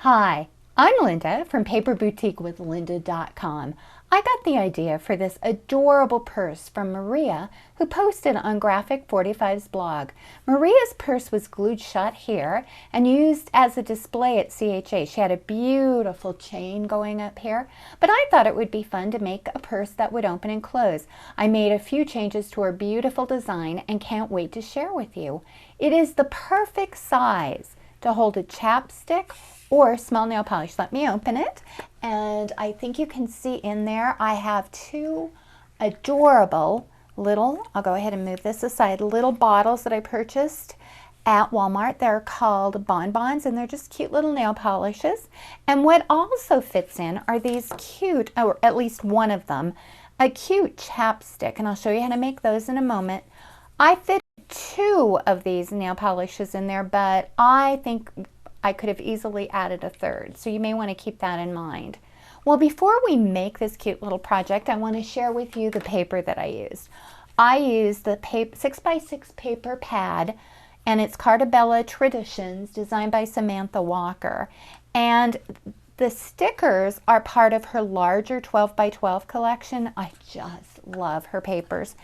Hi, I'm Linda from paperboutiquewithlinda.com. I got the idea for this adorable purse from Maria, who posted on Graphic 45's blog. Maria's purse was glued shut here and used as a display at CHA. She had a beautiful chain going up here, but I thought it would be fun to make a purse that would open and close. I made a few changes to her beautiful design and can't wait to share with you. It is the perfect size to hold a chapstick or small nail polish. Let me open it, and I think you can see in there I have two adorable little, I'll go ahead and move this aside, little bottles that I purchased at Walmart. They're called bonbons, and they're just cute little nail polishes. And what also fits in are these cute, or at least one of them, a cute chapstick, and I'll show you how to make those in a moment. I fit two of these nail polishes in there, but I think I could have easily added a third, so you may want to keep that in mind. Well, before we make this cute little project, I want to share with you the paper that I used. I used the 6x6 paper pad, and it's Cartabella Traditions, designed by Samantha Walker. And the stickers are part of her larger 12x12 collection. I just love her papers.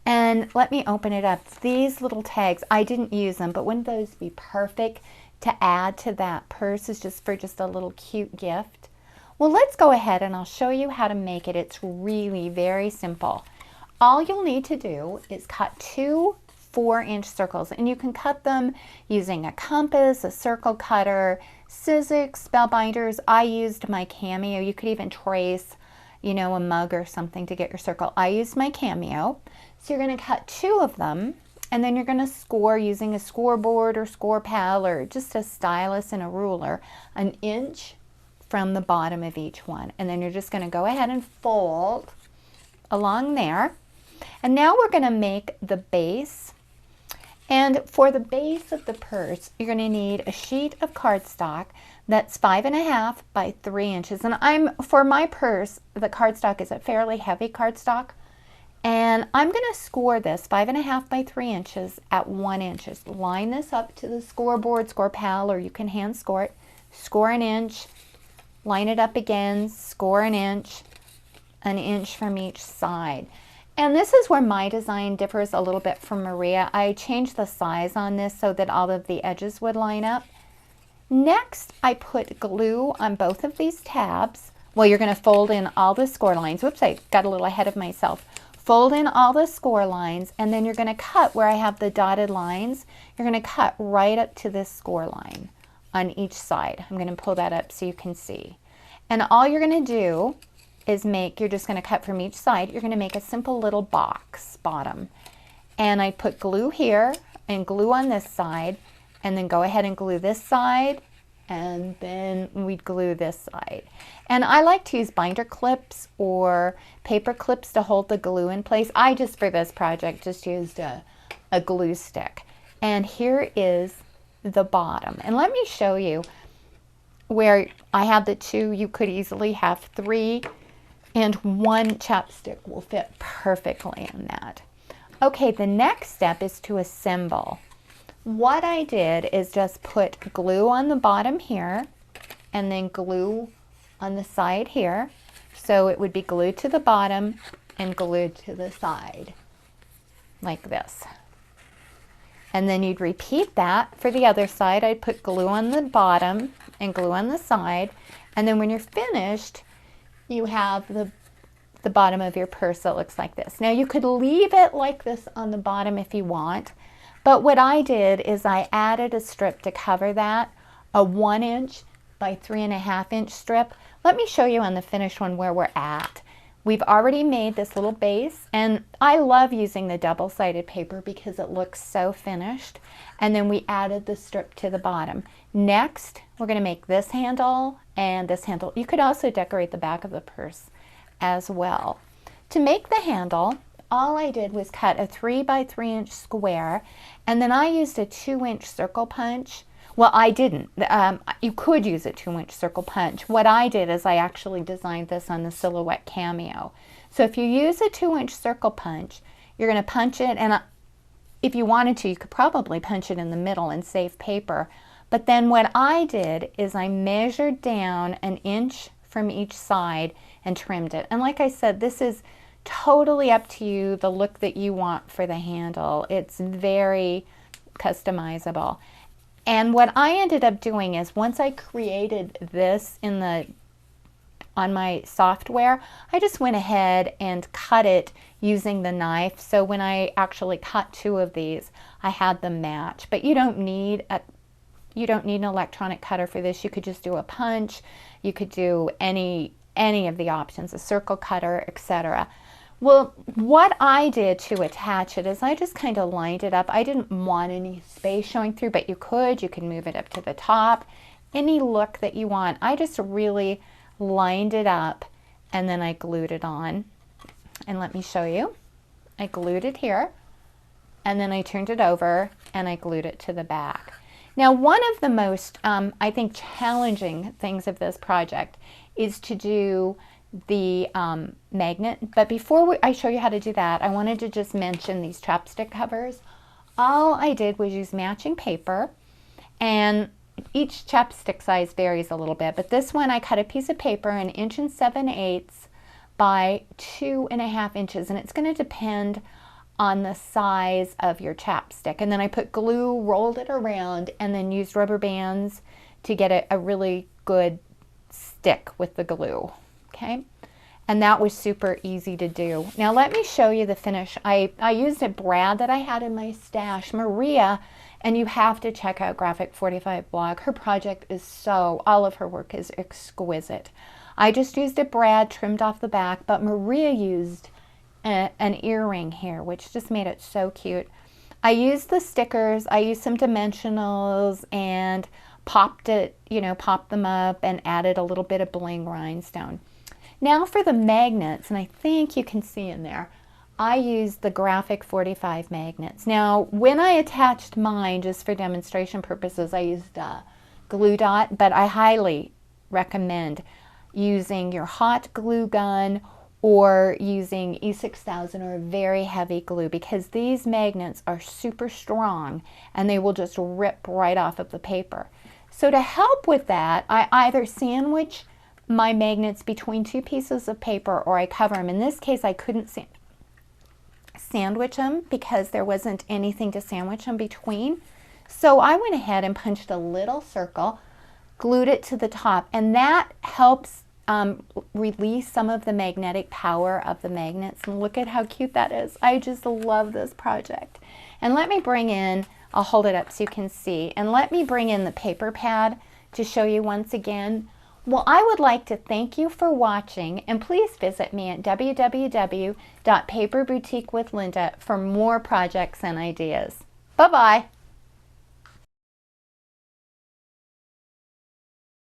And let me open it up. These little tags, I didn't use them, but wouldn't those be perfect to add to that purse? Is just for just a little cute gift. Well, let's go ahead and I'll show you how to make it. It's really very simple. All you'll need to do is cut two 4-inch circles, and you can cut them using a compass, a circle cutter, Sizzix, spell binders. I used my Cameo. You could even trace, you know, a mug or something to get your circle. I used my Cameo. So you're going to cut two of them, and then you're going to score using a scoreboard or score pal or just a stylus and a ruler, 1 inch from the bottom of each one. And then you're just going to go ahead and fold along there. And now we're going to make the base. And for the base of the purse, you're going to need a sheet of cardstock that's 5.5 by 3 inches. And for my purse, the cardstock is a fairly heavy cardstock. And I'm going to score this 5.5 by 3 inches at 1 inch. Line this up to the scoreboard, score pal, or you can hand score it. Score 1 inch, line it up again, score 1 inch from each side. And this is where my design differs a little bit from Maria. I changed the size on this so that all of the edges would line up. Next, I put glue on both of these tabs. Well, you're going to fold in all the score lines. Whoops, I got a little ahead of myself. Fold in all the score lines, and then you're going to cut where I have the dotted lines. You're going to cut right up to this score line on each side. I'm going to pull that up so you can see. And all you're going to do is you're just going to cut from each side. You're going to make a simple little box bottom. And I put glue here and glue on this side, and then go ahead and glue this side, and then we'd glue this side. And I like to use binder clips or paper clips to hold the glue in place. I just, for this project, just used a glue stick. And here is the bottom. And let me show you where I have the two. You could easily have 3, and 1 chapstick will fit perfectly in that. Okay, the next step is to assemble. What I did is just put glue on the bottom here, and then glue on the side here. So it would be glued to the bottom and glued to the side, like this. And then you'd repeat that for the other side. I'd put glue on the bottom and glue on the side. And then when you're finished, you have the bottom of your purse that looks like this. Now you could leave it like this on the bottom if you want. But what I did is I added a strip to cover that, a 1 inch by 3.5 inch strip. Let me show you on the finished one where we're at. We've already made this little base, and I love using the double-sided paper because it looks so finished. And then we added the strip to the bottom. Next, we're going to make this handle and this handle. You could also decorate the back of the purse as well. To make the handle, all I did was cut a 3 by 3 inch square, and then I used a 2-inch circle punch. Well, I didn't. You could use a 2-inch circle punch. What I did is I actually designed this on the Silhouette Cameo. So if you use a 2-inch circle punch, you're going to punch it, and if you wanted to, you could probably punch it in the middle and save paper. But then what I did is I measured down an inch from each side and trimmed it. And like I said, this is totally up to you, the look that you want for the handle. It's very customizable. And what I ended up doing is once I created this on my software, I just went ahead and cut it using the knife. So when I actually cut two of these, I had them match. But you don't need an electronic cutter for this. You could just do a punch. You could do any of the options, a circle cutter, etc. Well, what I did to attach it is I just kind of lined it up. I didn't want any space showing through, but you can move it up to the top, any look that you want. I just really lined it up and then I glued it on. And let me show you. I glued it here and then I turned it over and I glued it to the back. Now, one of the most, I think, challenging things of this project is to do the magnet. But before I show you how to do that, I wanted to just mention these chapstick covers. All I did was use matching paper, and each chapstick size varies a little bit, but this one I cut a piece of paper 1 7/8 by 2.5 inches, and it's going to depend on the size of your chapstick. And then I put glue, rolled it around, and then used rubber bands to get a really good stick with the glue. Okay, and that was super easy to do. Now let me show you the finish. I used a brad that I had in my stash. Maria, and you have to check out Graphic 45 blog. Her project is all of her work is exquisite. I just used a brad, trimmed off the back, but Maria used an earring here, which just made it so cute. I used the stickers, I used some dimensionals and popped them up and added a little bit of bling rhinestone. Now for the magnets, and I think you can see in there, I used the Graphic 45 magnets. Now, when I attached mine, just for demonstration purposes, I used glue dot, but I highly recommend using your hot glue gun or using E6000 or a very heavy glue, because these magnets are super strong and they will just rip right off of the paper. So to help with that, I either sandwich my magnets between two pieces of paper or I cover them. In this case, I couldn't sandwich them because there wasn't anything to sandwich them between. So I went ahead and punched a little circle, glued it to the top, and that helps release some of the magnetic power of the magnets. And look at how cute that is. I just love this project. And let me bring in, I'll hold it up so you can see, and let me bring in the paper pad to show you once again. Well, I would like to thank you for watching, and please visit me at www.paperboutiquewithlinda for more projects and ideas. Bye-bye.